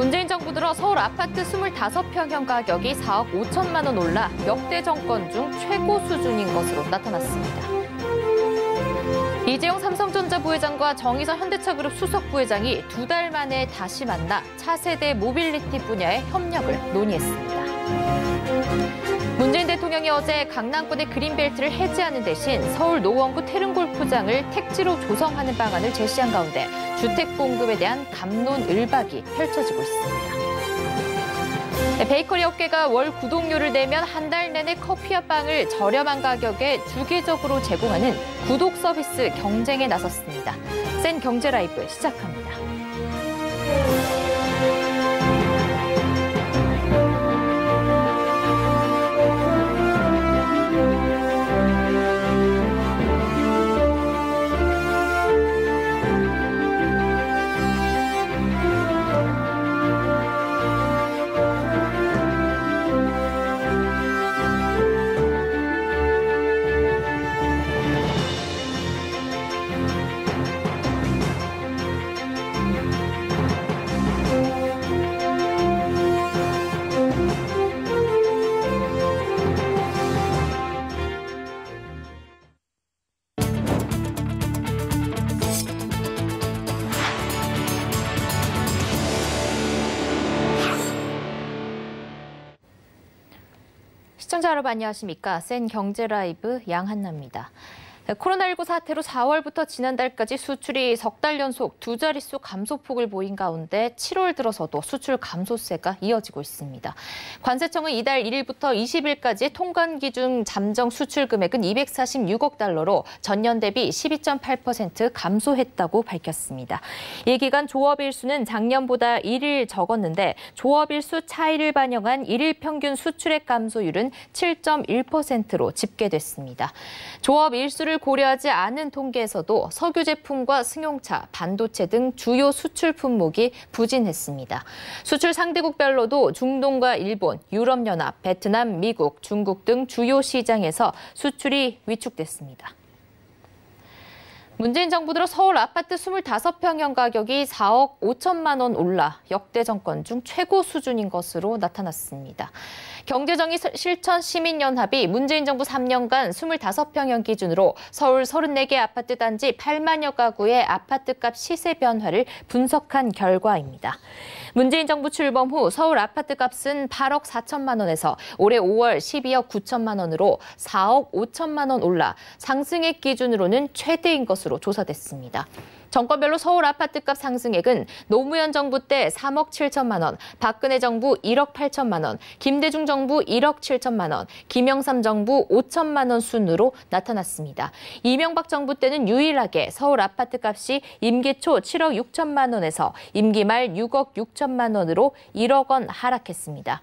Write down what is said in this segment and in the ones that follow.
문재인 정부 들어 서울 아파트 25평형 가격이 4억 5천만 원 올라 역대 정권 중 최고 수준인 것으로 나타났습니다. 이재용 삼성전자 부회장과 정의선 현대차그룹 수석 부회장이 2달 만에 다시 만나 차세대 모빌리티 분야의 협력을 논의했습니다. 문재인 대통령이 어제 강남권의 그린벨트를 해제하는 대신 서울 노원구 태릉골프장을 택지로 조성하는 방안을 제시한 가운데 주택 공급에 대한 갑론을박이 펼쳐지고 있습니다. 베이커리 업계가 월 구독료를 내면 한 달 내내 커피와 빵을 저렴한 가격에 주기적으로 제공하는 구독 서비스 경쟁에 나섰습니다. 센 경제 라이브 시작합니다. 시청자 여러분 안녕하십니까? 센 경제 라이브 양한나입니다. 코로나19 사태로 4월부터 지난달까지 수출이 석 달 연속 2자릿수 감소폭을 보인 가운데 7월 들어서도 수출 감소세가 이어지고 있습니다. 관세청은 이달 1일부터 20일까지 통관 기준 잠정 수출 금액은 246억 달러로 전년 대비 12.8% 감소했다고 밝혔습니다. 이 기간 조업일수는 작년보다 1일 적었는데 조업일수 차이를 반영한 1일 평균 수출액 감소율은 7.1%로 집계됐습니다. 조업일수를 고려하지 않은 통계에서도 석유 제품과 승용차, 반도체 등 주요 수출 품목이 부진했습니다. 수출 상대국별로도 중동과 일본, 유럽연합, 베트남, 미국, 중국 등 주요 시장에서 수출이 위축됐습니다. 문재인 정부 들어 서울 아파트 25평형 가격이 4억 5천만 원 올라 역대 정권 중 최고 수준인 것으로 나타났습니다. 경제정의 실천 시민연합이 문재인 정부 3년간 25평형 기준으로 서울 34개 아파트 단지 8만여 가구의 아파트값 시세 변화를 분석한 결과입니다. 문재인 정부 출범 후 서울 아파트값은 8억 4천만 원에서 올해 5월 12억 9천만 원으로 4억 5천만 원 올라 상승액 기준으로는 최대인 것으로 조사됐습니다. 정권별로 서울 아파트값 상승액은 노무현 정부 때 3억 7천만 원, 박근혜 정부 1억 8천만 원, 김대중 정부 1억 7천만 원, 김영삼 정부 5천만 원 순으로 나타났습니다. 이명박 정부 때는 유일하게 서울 아파트값이 임기 초 7억 6천만 원에서 임기 말 6억 6천만 원으로 1억 원 하락했습니다.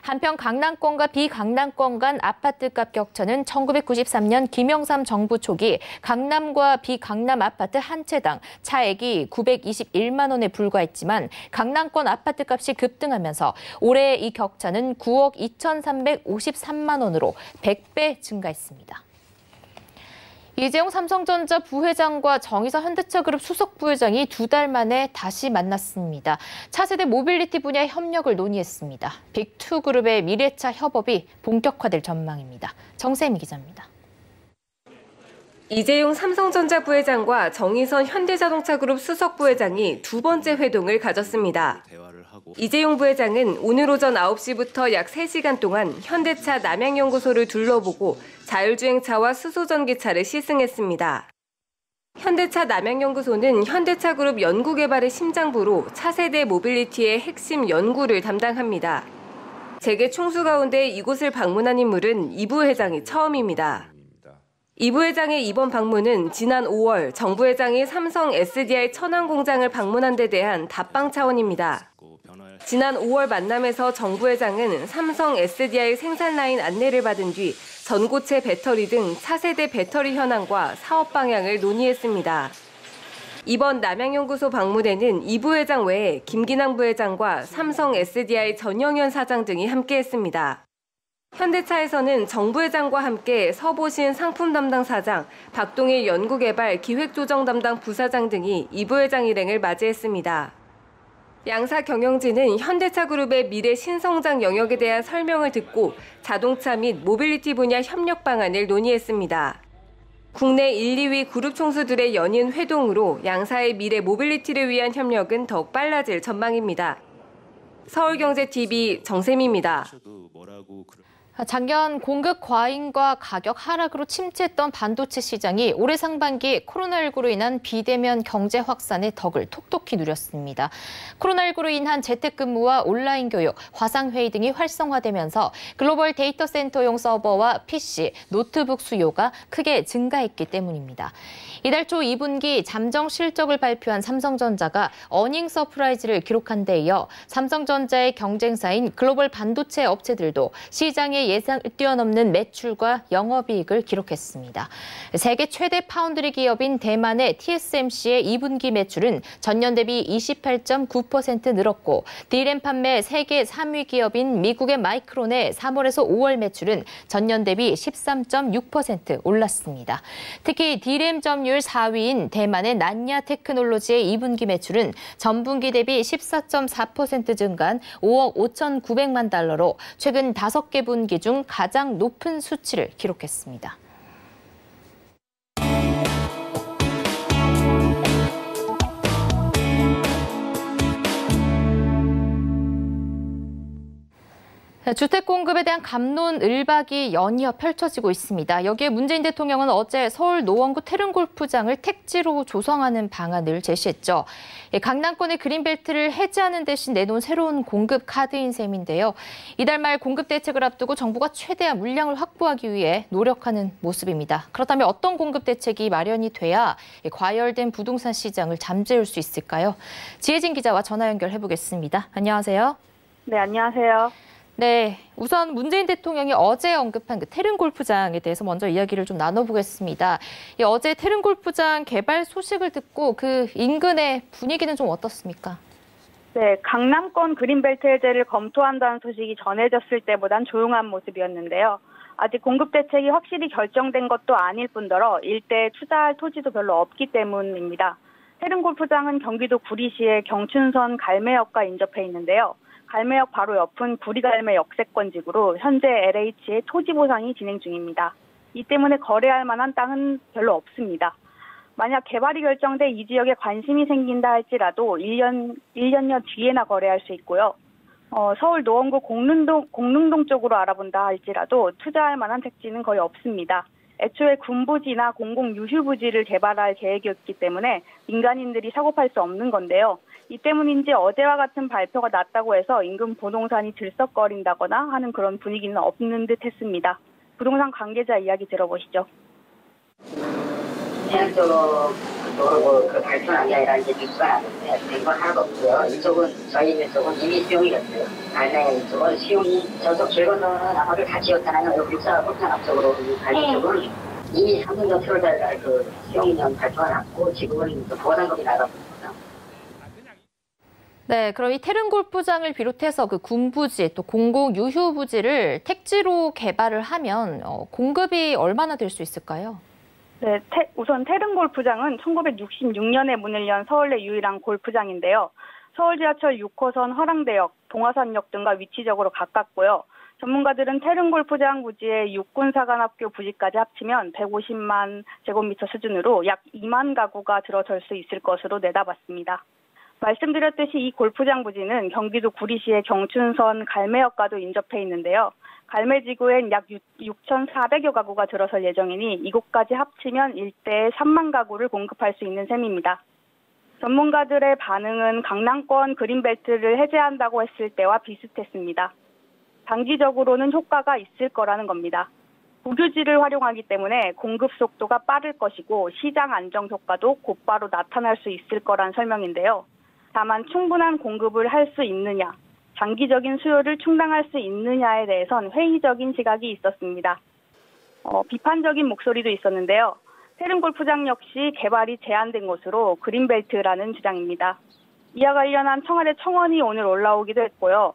한편 강남권과 비강남권 간 아파트값 격차는 1993년 김영삼 정부 초기 강남과 비강남 아파트 한 채당 차액이 921만 원에 불과했지만 강남권 아파트값이 급등하면서 올해 이 격차는 9억 2,353만 원으로 100배 증가했습니다. 이재용 삼성전자 부회장과 정의선 현대차그룹 수석 부회장이 2달 만에 다시 만났습니다. 차세대 모빌리티 분야의 협력을 논의했습니다. 빅2그룹의 미래차 협업이 본격화될 전망입니다. 정세미 기자입니다. 이재용 삼성전자 부회장과 정의선 현대자동차그룹 수석 부회장이 두 번째 회동을 가졌습니다. 이재용 부회장은 오늘 오전 9시부터 약 3시간 동안 현대차 남양연구소를 둘러보고 자율주행차와 수소전기차를 시승했습니다. 현대차 남양연구소는 현대차그룹 연구개발의 심장부로 차세대 모빌리티의 핵심 연구를 담당합니다. 재계 총수 가운데 이곳을 방문한 인물은 이 부회장이 처음입니다. 이 부회장의 이번 방문은 지난 5월 정 부회장이 삼성 SDI 천안 공장을 방문한 데 대한 답방 차원입니다. 지난 5월 만남에서 정 부회장은 삼성 SDI 생산 라인 안내를 받은 뒤 전고체 배터리 등 차세대 배터리 현황과 사업 방향을 논의했습니다. 이번 남양연구소 방문에는 이 부회장 외에 김기남 부회장과 삼성 SDI 전영현 사장 등이 함께했습니다. 현대차에서는 정 부회장과 함께 서보신 상품 담당 사장, 박동일 연구개발 기획조정 담당 부사장 등이 이 부회장 일행을 맞이했습니다. 양사 경영진은 현대차그룹의 미래 신성장 영역에 대한 설명을 듣고 자동차 및 모빌리티 분야 협력 방안을 논의했습니다. 국내 1, 2위 그룹 총수들의 연이은 회동으로 양사의 미래 모빌리티를 위한 협력은 더욱 빨라질 전망입니다. 서울경제TV 정샘입니다. 작년 공급 과잉과 가격 하락으로 침체했던 반도체 시장이 올해 상반기 코로나19로 인한 비대면 경제 확산의 덕을 톡톡히 누렸습니다. 코로나19로 인한 재택근무와 온라인 교육, 화상회의 등이 활성화되면서 글로벌 데이터 센터용 서버와 PC, 노트북 수요가 크게 증가했기 때문입니다. 이달 초 2분기 잠정 실적을 발표한 삼성전자가 어닝 서프라이즈를 기록한 데 이어 삼성전자의 경쟁사인 글로벌 반도체 업체들도 시장의 예상을 뛰어넘는 매출과 영업이익을 기록했습니다. 세계 최대 파운드리 기업인 대만의 TSMC의 2분기 매출은 전년 대비 28.9% 늘었고 D램 판매 세계 3위 기업인 미국의 마이크론의 3월에서 5월 매출은 전년 대비 13.6% 올랐습니다. 특히 D램 점유율 4위인 대만의 난야 테크놀로지의 2분기 매출은 전분기 대비 14.4% 증가한 5억 5,900만 달러로 최근 5개 분기 중 가장 높은 수치를 기록했습니다. 주택 공급에 대한 갑론을박이 연이어 펼쳐지고 있습니다. 여기에 문재인 대통령은 어제 서울 노원구 태릉골프장을 택지로 조성하는 방안을 제시했죠. 강남권의 그린벨트를 해제하는 대신 내놓은 새로운 공급 카드인 셈인데요. 이달 말 공급 대책을 앞두고 정부가 최대한 물량을 확보하기 위해 노력하는 모습입니다. 그렇다면 어떤 공급 대책이 마련이 돼야 과열된 부동산 시장을 잠재울 수 있을까요? 지혜진 기자와 전화 연결해보겠습니다. 안녕하세요. 네, 안녕하세요. 네, 우선 문재인 대통령이 어제 언급한 그 태릉골프장에 대해서 먼저 이야기를 좀 나눠보겠습니다. 어제 태릉골프장 개발 소식을 듣고 그 인근의 분위기는 좀 어떻습니까? 네, 강남권 그린벨트 해제를 검토한다는 소식이 전해졌을 때보단 조용한 모습이었는데요. 아직 공급 대책이 확실히 결정된 것도 아닐 뿐더러 일대에 투자할 토지도 별로 없기 때문입니다. 태릉골프장은 경기도 구리시의 경춘선 갈매역과 인접해 있는데요. 갈매역 바로 옆은 구리갈매 역세권지구로 현재 LH의 토지 보상이 진행 중입니다. 이 때문에 거래할 만한 땅은 별로 없습니다. 만약 개발이 결정돼 이 지역에 관심이 생긴다 할지라도 1년여 뒤에나 거래할 수 있고요. 서울 노원구 공릉동 쪽으로 알아본다 할지라도 투자할 만한 택지는 거의 없습니다. 애초에 군부지나 공공유휴부지를 개발할 계획이었기 때문에 민간인들이 사고 팔 수 없는 건데요. 이 때문인지 어제와 같은 발표가 났다고 해서 인근 부동산이 들썩거린다거나 하는 그런 분위기는 없는 듯 했습니다. 부동산 관계자 이야기 들어보시죠. 대략적으로 그 발표한 게 아니라 이제 뉴스가 나는데 된 건 하나도 없고요. 이쪽은 저희 이쪽은 이미 수용이었어요. 갈매 이쪽은 수용이 저쪽 길건너는 아파트를 다 지었잖아요. 여기 육사 골프장 앞쪽으로 갈매 쪽은 이미 3분 전 7월달 그 수용인연 발표가 났고 지금은 보상금이 나갔습니다. 네, 그럼 이 태릉골프장을 비롯해서 그 군부지 또 공공유휴부지를 택지로 개발을 하면 공급이 얼마나 될 수 있을까요? 네, 우선 태릉골프장은 1966년에 문을 연 서울 내 유일한 골프장인데요. 서울 지하철 6호선 허랑대역, 동화산역 등과 위치적으로 가깝고요. 전문가들은 태릉골프장 부지의 육군사관학교 부지까지 합치면 150만 제곱미터 수준으로 약 2만 가구가 들어설 수 있을 것으로 내다봤습니다. 말씀드렸듯이 이 골프장 부지는 경기도 구리시의 경춘선 갈매역과도 인접해 있는데요. 갈매지구엔 약 6,400여 가구가 들어설 예정이니 이곳까지 합치면 일대에 3만 가구를 공급할 수 있는 셈입니다. 전문가들의 반응은 강남권 그린벨트를 해제한다고 했을 때와 비슷했습니다. 단기적으로는 효과가 있을 거라는 겁니다. 국유지를 활용하기 때문에 공급 속도가 빠를 것이고 시장 안정 효과도 곧바로 나타날 수 있을 거란 설명인데요. 다만 충분한 공급을 할 수 있느냐, 장기적인 수요를 충당할 수 있느냐에 대해선 회의적인 시각이 있었습니다. 비판적인 목소리도 있었는데요. 태릉골프장 역시 개발이 제한된 곳으로 그린벨트라는 주장입니다. 이와 관련한 청와대 청원이 오늘 올라오기도 했고요.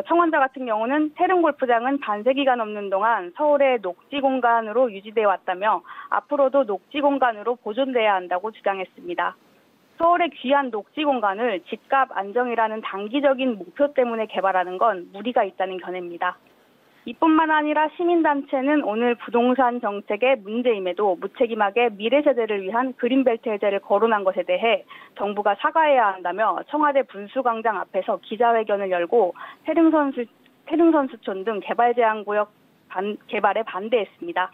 청원자 같은 경우는 태릉골프장은 반세기가 넘는 동안 서울의 녹지 공간으로 유지되어 왔다며 앞으로도 녹지 공간으로 보존돼야 한다고 주장했습니다. 서울의 귀한 녹지 공간을 집값 안정이라는 단기적인 목표 때문에 개발하는 건 무리가 있다는 견해입니다. 이뿐만 아니라 시민단체는 오늘 부동산 정책의 문제임에도 무책임하게 미래 세대를 위한 그린벨트 해제를 거론한 것에 대해 정부가 사과해야 한다며 청와대 분수광장 앞에서 기자회견을 열고 태릉선수촌 등 개발제한구역 개발에 반대했습니다.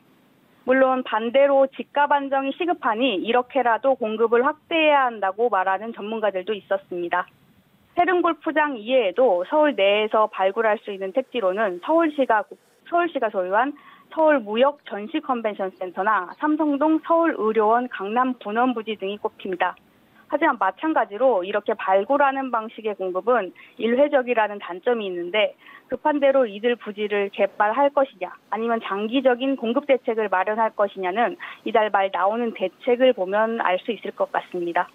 물론 반대로 집값 안정이 시급하니 이렇게라도 공급을 확대해야 한다고 말하는 전문가들도 있었습니다. 태릉골프장 이외에도 서울 내에서 발굴할 수 있는 택지로는 서울시가 소유한 서울무역 전시컨벤션센터나 삼성동 서울의료원 강남분원부지 등이 꼽힙니다. 하지만 마찬가지로 이렇게 발굴하는 방식의 공급은 일회적이라는 단점이 있는데 급한 대로 이들 부지를 개발할 것이냐 아니면 장기적인 공급 대책을 마련할 것이냐는 이달 말 나오는 대책을 보면 알 수 있을 것 같습니다.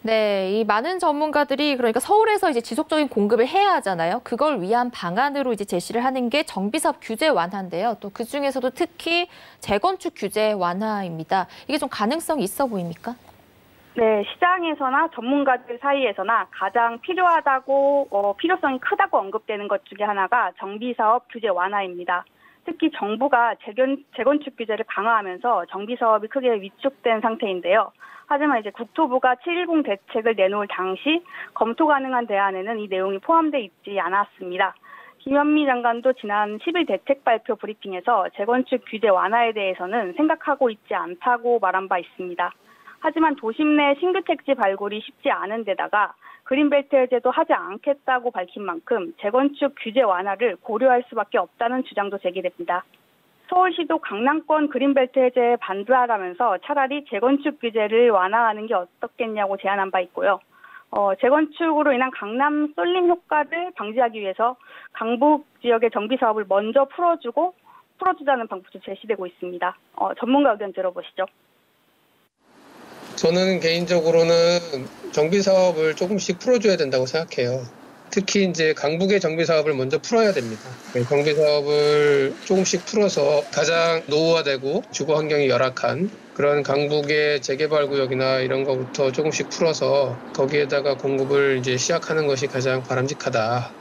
네, 이 많은 전문가들이 그러니까 서울에서 이제 지속적인 공급을 해야 하잖아요. 그걸 위한 방안으로 이제 제시를 하는 게 정비사업 규제 완화인데요. 또 그중에서도 특히 재건축 규제 완화입니다. 이게 좀 가능성이 있어 보입니까? 네, 시장에서나 전문가들 사이에서나 가장 필요성이 크다고 언급되는 것 중에 하나가 정비사업 규제 완화입니다. 특히 정부가 재건축 규제를 강화하면서 정비사업이 크게 위축된 상태인데요. 하지만 이제 국토부가 7.10 대책을 내놓을 당시 검토 가능한 대안에는 이 내용이 포함되어 있지 않았습니다. 김현미 장관도 지난 10일 대책 발표 브리핑에서 재건축 규제 완화에 대해서는 생각하고 있지 않다고 말한 바 있습니다. 하지만 도심 내 신규 택지 발굴이 쉽지 않은 데다가 그린벨트 해제도 하지 않겠다고 밝힌 만큼 재건축 규제 완화를 고려할 수밖에 없다는 주장도 제기됩니다. 서울시도 강남권 그린벨트 해제에 반대하라면서 차라리 재건축 규제를 완화하는 게 어떻겠냐고 제안한 바 있고요. 재건축으로 인한 강남 쏠림 효과를 방지하기 위해서 강북 지역의 정비 사업을 먼저 풀어주자는 방법도 제시되고 있습니다. 전문가 의견 들어보시죠. 저는 개인적으로는 정비 사업을 조금씩 풀어줘야 된다고 생각해요. 특히 이제 강북의 정비 사업을 먼저 풀어야 됩니다. 정비 사업을 조금씩 풀어서 가장 노후화되고 주거 환경이 열악한 그런 강북의 재개발 구역이나 이런 거부터 조금씩 풀어서 거기에다가 공급을 이제 시작하는 것이 가장 바람직하다.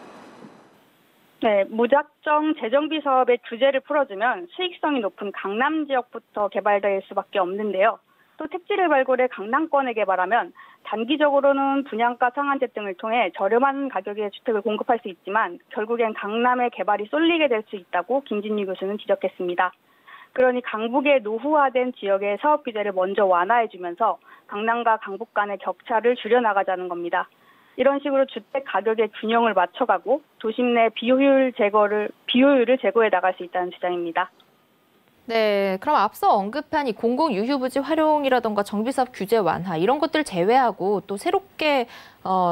네, 무작정 재정비 사업의 규제를 풀어주면 수익성이 높은 강남 지역부터 개발될 수밖에 없는데요. 또 택지를 발굴해 강남권에 개발하면 단기적으로는 분양가 상한제 등을 통해 저렴한 가격의 주택을 공급할 수 있지만 결국엔 강남의 개발이 쏠리게 될 수 있다고 김진유 교수는 지적했습니다. 그러니 강북의 노후화된 지역의 사업 규제를 먼저 완화해주면서 강남과 강북 간의 격차를 줄여나가자는 겁니다. 이런 식으로 주택 가격의 균형을 맞춰가고 도심 내 비효율을 제고해 나갈 수 있다는 주장입니다. 네, 그럼 앞서 언급한 이 공공유휴부지 활용이라던가 정비사업 규제 완화 이런 것들 제외하고 또 새롭게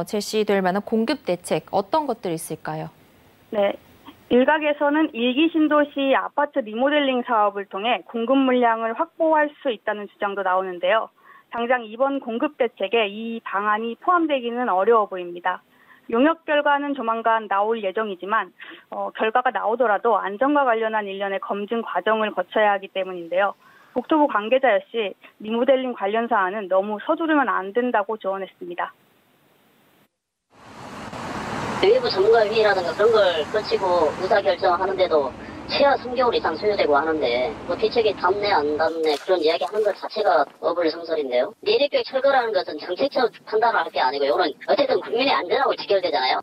제시될 만한 공급 대책 어떤 것들이 있을까요? 네, 일각에서는 일기 신도시 아파트 리모델링 사업을 통해 공급 물량을 확보할 수 있다는 주장도 나오는데요. 당장 이번 공급 대책에 이 방안이 포함되기는 어려워 보입니다. 용역 결과는 조만간 나올 예정이지만 결과가 나오더라도 안전과 관련한 일련의 검증 과정을 거쳐야 하기 때문인데요. 국토부 관계자 역시 리모델링 관련 사안은 너무 서두르면 안 된다고 조언했습니다. 외부 전문가회의라든가 그런 걸 거치고 의사결정하는데도 최하 3개월 이상 소요되고 하는데 대책이 닿네 안 닿네 그런 이야기 하는 것 자체가 어불성설인데요. 내리교육 철거라는 것은 정책적 판단을 할 게 아니고 이거는 어쨌든 국민의 안전하고 직결되잖아요.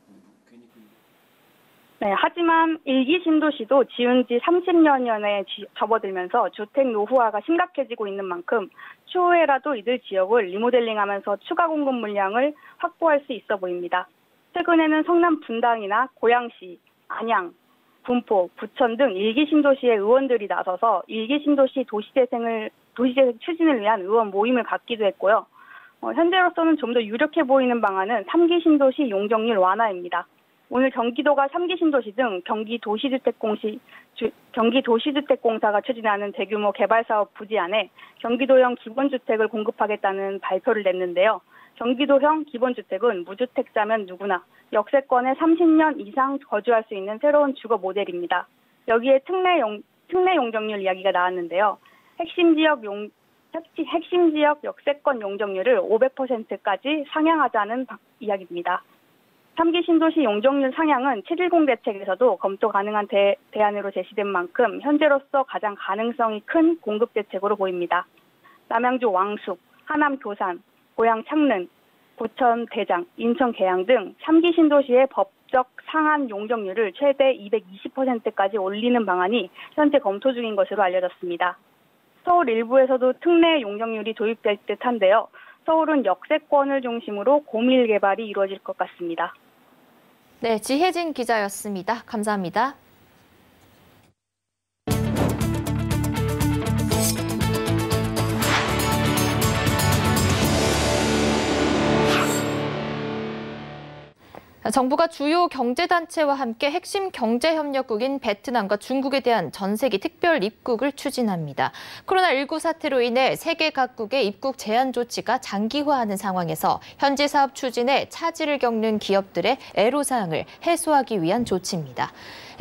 네, 하지만 일기 신도시도 지은 지 30년여에 접어들면서 주택 노후화가 심각해지고 있는 만큼 추후에라도 이들 지역을 리모델링하면서 추가 공급 물량을 확보할 수 있어 보입니다. 최근에는 성남 분당이나 고양시, 안양, 군포, 부천 등 일기 신도시의 의원들이 나서서 일기 신도시 도시재생 추진을 위한 의원 모임을 갖기도 했고요. 현재로서는 좀 더 유력해 보이는 방안은 3기 신도시 용적률 완화입니다. 오늘 경기도가 3기 신도시 등 경기 도시주택공사가 추진하는 대규모 개발사업 부지 안에 경기도형 기본주택을 공급하겠다는 발표를 냈는데요. 경기도형 기본주택은 무주택자면 누구나 역세권에 30년 이상 거주할 수 있는 새로운 주거 모델입니다. 여기에 특례 용적률 이야기가 나왔는데요. 핵심 지역 핵심 지역 역세권 용적률을 500%까지 상향하자는 이야기입니다. 3기 신도시 용적률 상향은 7.10 대책에서도 검토 가능한 대안으로 제시된 만큼 현재로서 가장 가능성이 큰 공급 대책으로 보입니다. 남양주 왕숙, 하남 교산, 고양 창릉, 부천 대장, 인천 계양 등 3기 신도시의 법적 상한 용적률을 최대 220%까지 올리는 방안이 현재 검토 중인 것으로 알려졌습니다. 서울 일부에서도 특례 용적률이 도입될 듯한데요. 서울은 역세권을 중심으로 고밀 개발이 이루어질 것 같습니다. 네, 지혜진 기자였습니다. 감사합니다. 정부가 주요 경제단체와 함께 핵심 경제협력국인 베트남과 중국에 대한 전세기 특별 입국을 추진합니다. 코로나19 사태로 인해 세계 각국의 입국 제한 조치가 장기화하는 상황에서 현지 사업 추진에 차질을 겪는 기업들의 애로사항을 해소하기 위한 조치입니다.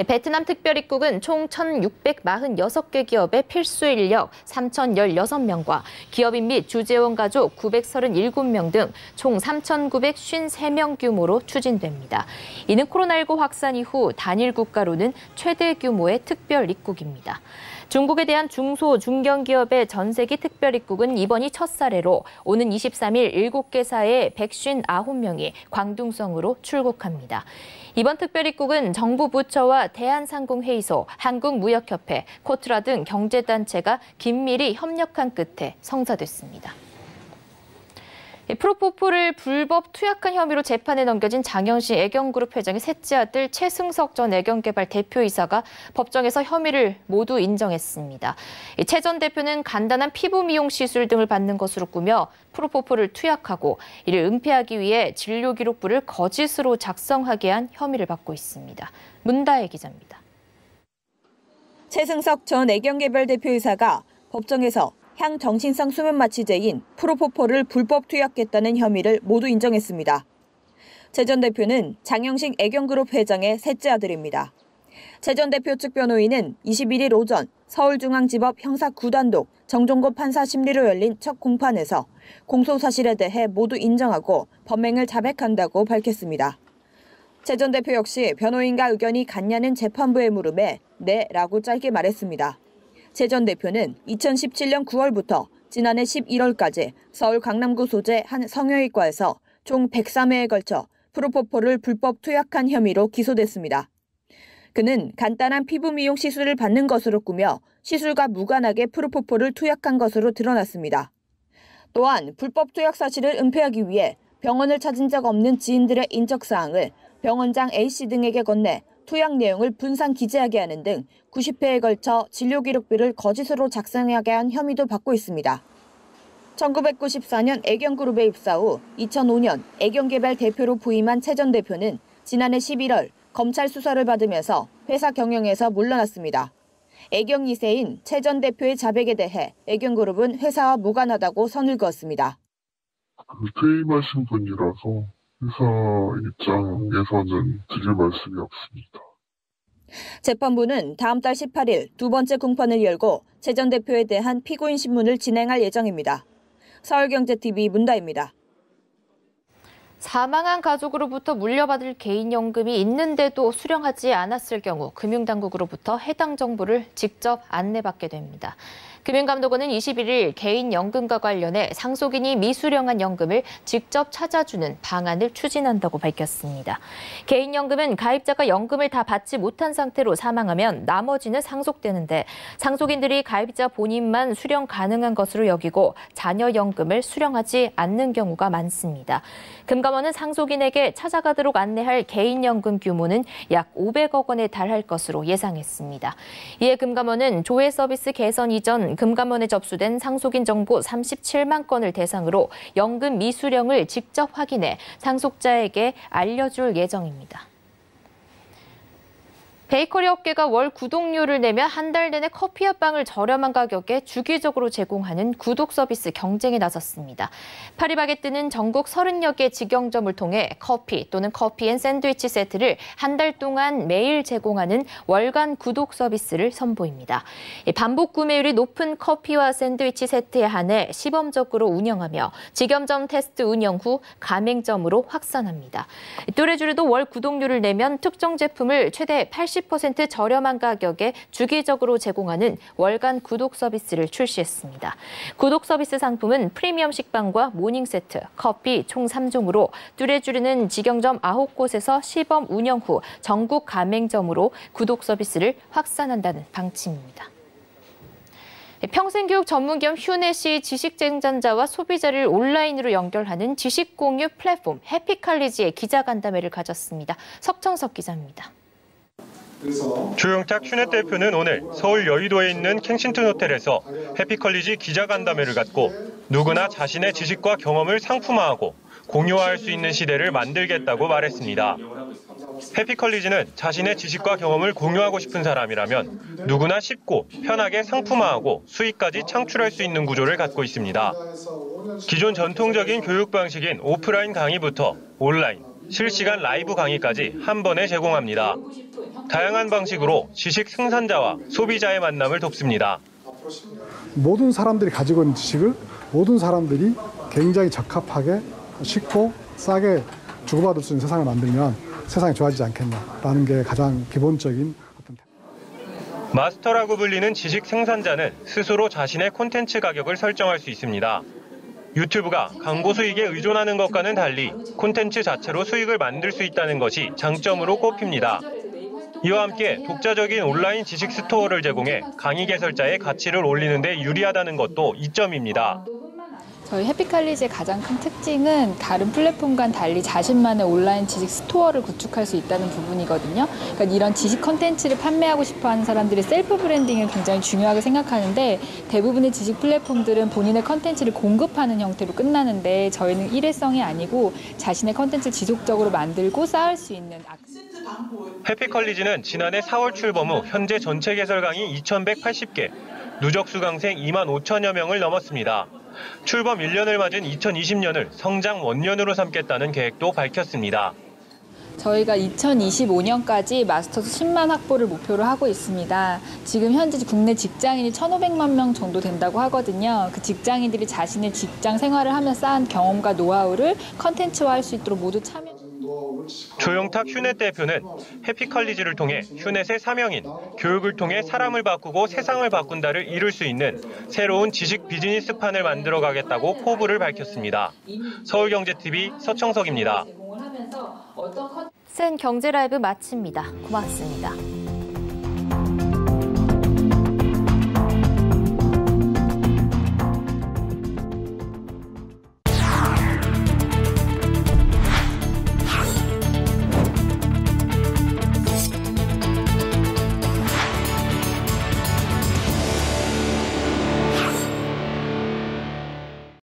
베트남 특별입국은 총 1,646개 기업의 필수 인력 3,016명과 기업인 및 주재원 가족 937명 등 총 3,953명 규모로 추진됩니다. 이는 코로나19 확산 이후 단일 국가로는 최대 규모의 특별 입국입니다. 중국에 대한 중소, 중견기업의 전세기 특별 입국은 이번이 첫 사례로 오는 23일 7개사의 159명이 광둥성으로 출국합니다. 이번 특별 입국은 정부 부처와 대한상공회의소, 한국무역협회, 코트라 등 경제단체가 긴밀히 협력한 끝에 성사됐습니다. 프로포폴을 불법 투약한 혐의로 재판에 넘겨진 장영신 애경그룹 회장의 셋째 아들 최승석 전 애경개발 대표이사가 법정에서 혐의를 모두 인정했습니다. 최 전 대표는 간단한 피부 미용 시술 등을 받는 것으로 꾸며 프로포폴을 투약하고 이를 은폐하기 위해 진료기록부를 거짓으로 작성하게 한 혐의를 받고 있습니다. 문다혜 기자입니다. 최승석 전 애경개발 대표이사가 법정에서 향정신성 수면마취제인 프로포폴을 불법 투약했다는 혐의를 모두 인정했습니다. 최 전 대표는 장영식 애경그룹 회장의 셋째 아들입니다. 최 전 대표 측 변호인은 21일 오전 서울중앙지법 형사 9단독 정종고 판사 심리로 열린 첫 공판에서 공소 사실에 대해 모두 인정하고 범행을 자백한다고 밝혔습니다. 최 전 대표 역시 변호인과 의견이 같냐는 재판부의 물음에 네라고 짧게 말했습니다. 최 전 대표는 2017년 9월부터 지난해 11월까지 서울 강남구 소재 한 성형외과에서 총 103회에 걸쳐 프로포폴을 불법 투약한 혐의로 기소됐습니다. 그는 간단한 피부 미용 시술을 받는 것으로 꾸며 시술과 무관하게 프로포폴을 투약한 것으로 드러났습니다. 또한 불법 투약 사실을 은폐하기 위해 병원을 찾은 적 없는 지인들의 인적사항을 병원장 A씨 등에게 건네 투약 내용을 분산 기재하게 하는 등 90회에 걸쳐 진료기록비를 거짓으로 작성하게 한 혐의도 받고 있습니다. 1994년 애경그룹에 입사 후 2005년 애경개발 대표로 부임한 최 전 대표는 지난해 11월 검찰 수사를 받으면서 회사 경영에서 물러났습니다. 애경 2세인 최 전 대표의 자백에 대해 애경그룹은 회사와 무관하다고 선을 그었습니다. 퇴임하신 분이라서 회사 입장에서는 드릴 말씀이 없습니다. 재판부는 다음 달 18일 두 번째 공판을 열고 최 전 대표에 대한 피고인 신문을 진행할 예정입니다. 서울경제TV 문다입니다. 사망한 가족으로부터 물려받을 개인연금이 있는데도 수령하지 않았을 경우 금융당국으로부터 해당 정보를 직접 안내받게 됩니다. 금융감독원은 21일 개인연금과 관련해 상속인이 미수령한 연금을 직접 찾아주는 방안을 추진한다고 밝혔습니다. 개인연금은 가입자가 연금을 다 받지 못한 상태로 사망하면 나머지는 상속되는데 상속인들이 가입자 본인만 수령 가능한 것으로 여기고 자녀 연금을 수령하지 않는 경우가 많습니다. 금감원은 상속인에게 찾아가도록 안내할 개인연금 규모는 약 500억 원에 달할 것으로 예상했습니다. 이에 금감원은 조회 서비스 개선 이전 금감원에 접수된 상속인 정보 37만 건을 대상으로 연금 미수령을 직접 확인해 상속자에게 알려줄 예정입니다. 베이커리 업계가 월 구독료를 내면 한 달 내내 커피와 빵을 저렴한 가격에 주기적으로 제공하는 구독 서비스 경쟁에 나섰습니다. 파리바게뜨는 전국 30여 개 직영점을 통해 커피 또는 커피 앤 샌드위치 세트를 한 달 동안 매일 제공하는 월간 구독 서비스를 선보입니다. 반복 구매율이 높은 커피와 샌드위치 세트에 한해 시범적으로 운영하며 직영점 테스트 운영 후 가맹점으로 확산합니다. 뚜레쥬르도 월 구독료를 내면 특정 제품을 최대 80% 저렴한 가격에 주기적으로 제공하는 월간 구독 서비스를 출시했습니다. 구독 서비스 상품은 프리미엄 식빵과 모닝 세트, 커피 총 3종으로 뚜레쥬르는 직영점 9곳에서 시범 운영 후 전국 가맹점으로 구독 서비스를 확산한다는 방침입니다. 평생교육 전문기업 휴넷이 지식생산자와 소비자를 온라인으로 연결하는 지식공유 플랫폼 해피칼리지의 기자간담회를 가졌습니다. 석정석 기자입니다. 조영탁 휴넷 대표는 오늘 서울 여의도에 있는 켄싱턴 호텔에서 해피컬리지 기자간담회를 갖고 누구나 자신의 지식과 경험을 상품화하고 공유할 수 있는 시대를 만들겠다고 말했습니다. 해피컬리지는 자신의 지식과 경험을 공유하고 싶은 사람이라면 누구나 쉽고 편하게 상품화하고 수익까지 창출할 수 있는 구조를 갖고 있습니다. 기존 전통적인 교육 방식인 오프라인 강의부터 온라인, 실시간 라이브 강의까지 한 번에 제공합니다. 다양한 방식으로 지식 생산자와 소비자의 만남을 돕습니다. 모든 사람들이 가지고 있는 지식을 모든 사람들이 굉장히 적합하게 쉽고 싸게 주고받을 수 있는 세상을 만들면 세상이 좋아지지 않겠냐라는 게 가장 기본적인 마스터라고 불리는 지식 생산자는 스스로 자신의 콘텐츠 가격을 설정할 수 있습니다. 유튜브가 광고 수익에 의존하는 것과는 달리 콘텐츠 자체로 수익을 만들 수 있다는 것이 장점으로 꼽힙니다. 이와 함께 독자적인 온라인 지식 스토어를 제공해 강의 개설자의 가치를 올리는 데 유리하다는 것도 이점입니다. 저희 해피칼리지의 가장 큰 특징은 다른 플랫폼과는 달리 자신만의 온라인 지식 스토어를 구축할 수 있다는 부분이거든요. 그러니까 이런 지식 컨텐츠를 판매하고 싶어하는 사람들이 셀프 브랜딩을 굉장히 중요하게 생각하는데 대부분의 지식 플랫폼들은 본인의 컨텐츠를 공급하는 형태로 끝나는데 저희는 일회성이 아니고 자신의 컨텐츠를 지속적으로 만들고 쌓을 수 있는 해피컬리지는 지난해 4월 출범 후 현재 전체 개설 강의 2,180개, 누적 수강생 2만 5천여 명을 넘었습니다. 출범 1년을 맞은 2020년을 성장 원년으로 삼겠다는 계획도 밝혔습니다. 저희가 2025년까지 마스터스 10만 확보를 목표로 하고 있습니다. 지금 현재 국내 직장인이 1,500만 명 정도 된다고 하거든요. 그 직장인들이 자신의 직장 생활을 하면서 쌓은 경험과 노하우를 컨텐츠화할 수 있도록 모두 참여. 조영탁 휴넷 대표는 해피컬리지를 통해 휴넷의 사명인 교육을 통해 사람을 바꾸고 세상을 바꾼다를 이룰 수 있는 새로운 지식 비즈니스판을 만들어가겠다고 포부를 밝혔습니다. 서울경제TV 서청석입니다. 센 경제라이브 마칩니다. 고맙습니다.